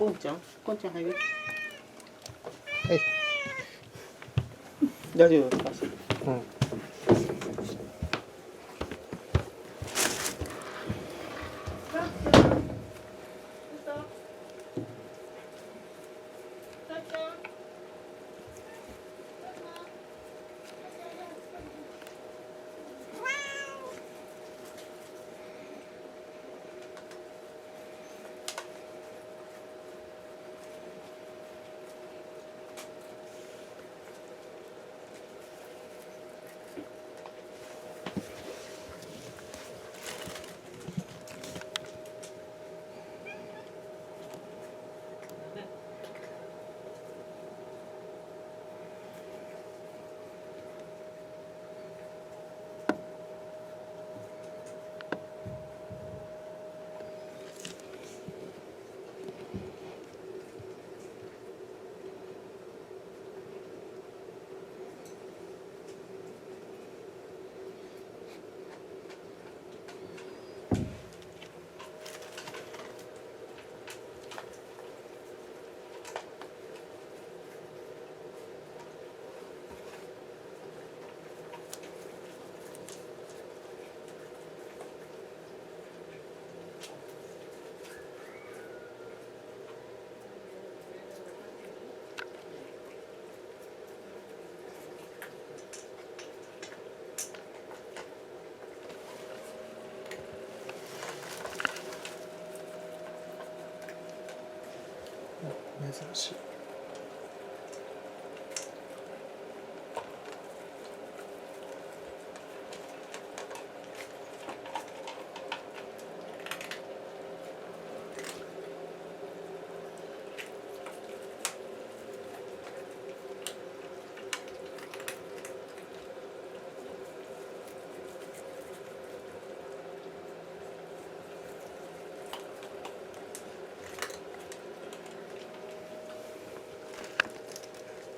こんちゃん入る。はい。大丈夫ですか。うん。珍しい。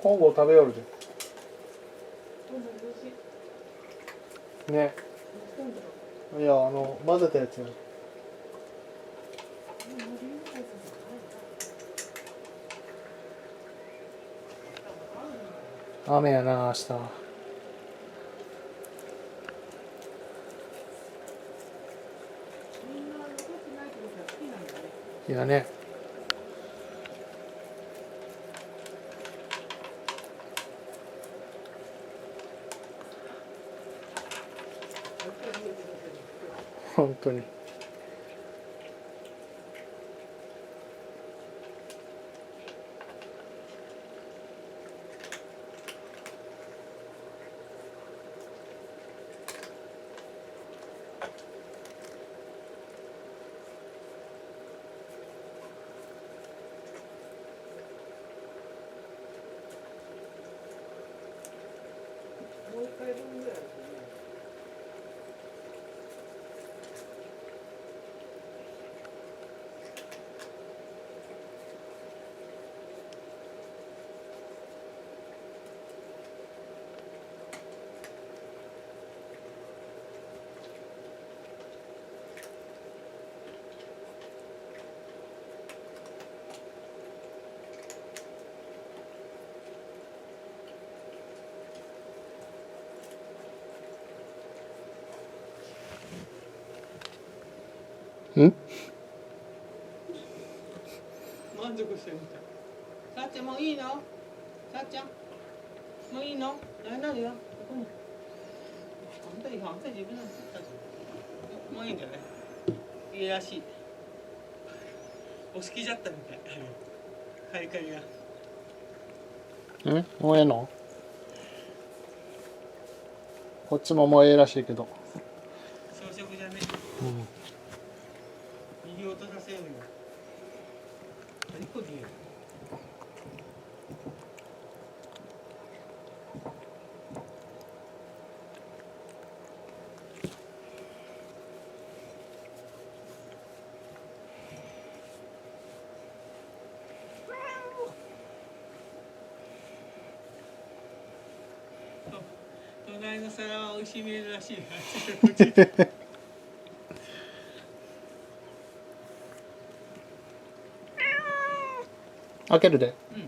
本郷食べよるで。ね。いや混ぜたやつやる。雨やな明日。いやね。本当に。もう一回分ぐらいですね。ん？満足してるみたい。さっちゃんもういいの？さっちゃんもういいの？なるよ。ここに。あんた自分の作ったじゃん。もういいんじゃない？いいらしい。お好きじゃったみたい。カリカリが。もうええの？こっちももうええらしいけど。朝食じゃね。うん。いい音させようよ。何これ。隣の皿は美味しい見えるらしいな。開けるで。う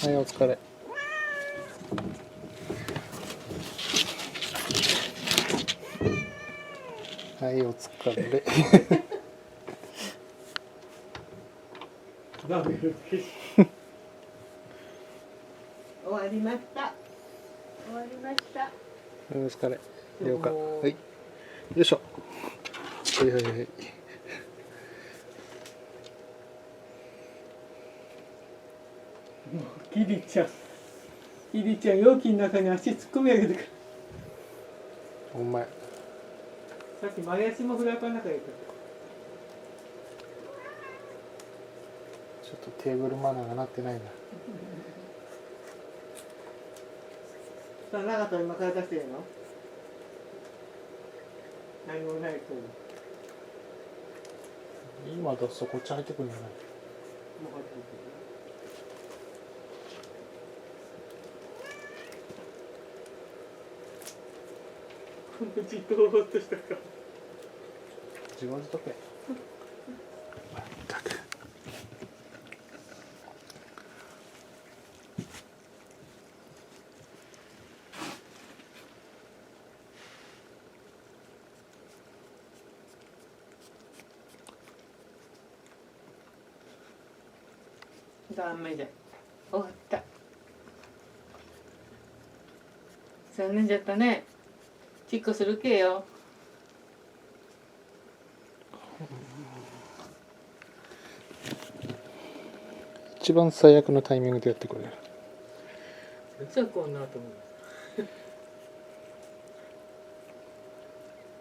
ん。はい、お疲れ。はい、お疲れ。ダブル消し。終わりました。終わりました。お疲れ。了解。はい。よいしょ。はいはいはい。もうキリちゃん容器の中に足突っ込み上げてくる。お前。さっき前足もフライパンの中に入れた。ちょっとテーブルマナーがなってないな。さあ、長田今から出してるの？何もないそう。今出すとこっち入ってくるんじゃない？もう入ってくる。じっとぼーっとしたか。自分で解け。まったく。ダメだ。終わった。残念じゃったね。チッコするけよ。一番最悪のタイミングでやってくれる。じゃあこんなと思う。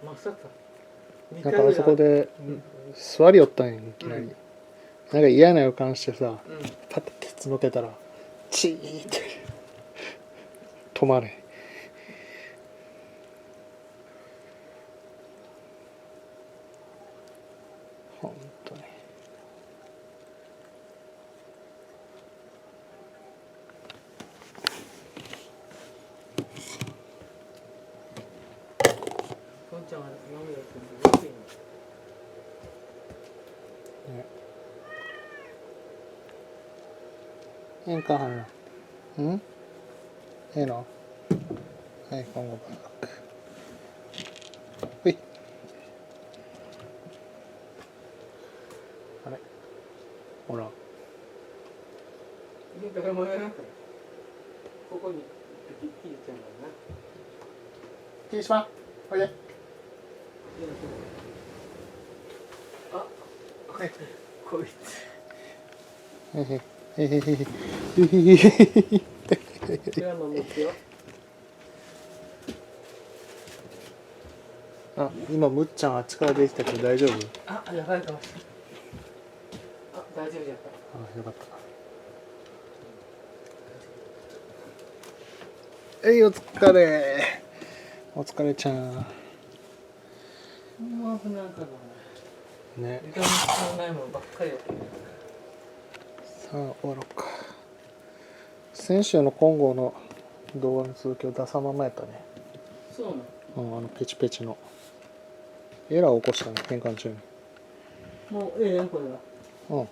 まさか。なんかあそこで座りよったんや、いきなり。なんか嫌な予感してさ、パッてケツのけたら、チーって止まれん。本当に。こんちゃんは飲むやつに。ね。ええんかはな。うん？ええの？はい、今後バック。ほい。あれ？ほら。誰もやらなかった。ここにキリちゃんがな。霧島、おいで。あ、はい。こいつ。へへへへへへへへへ。グラマ持ってよ。あ、今むっちゃんあっちから出てきたけど大丈夫？あ、やばいかもしれない。あ、大丈夫だった。あ、よかった。はい、お疲れ。お疲れちゃん。もう危ないかな。ね。時間もないもんばっかりよ。さあ、終わろうか。先週の金剛の動画の続きを出さままやったね。そうなの。うん、ペチペチの。エラーを起こしたね、変換中に。もうええやんこれは。うん。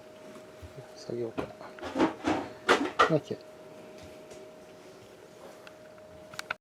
作業から。オッケー。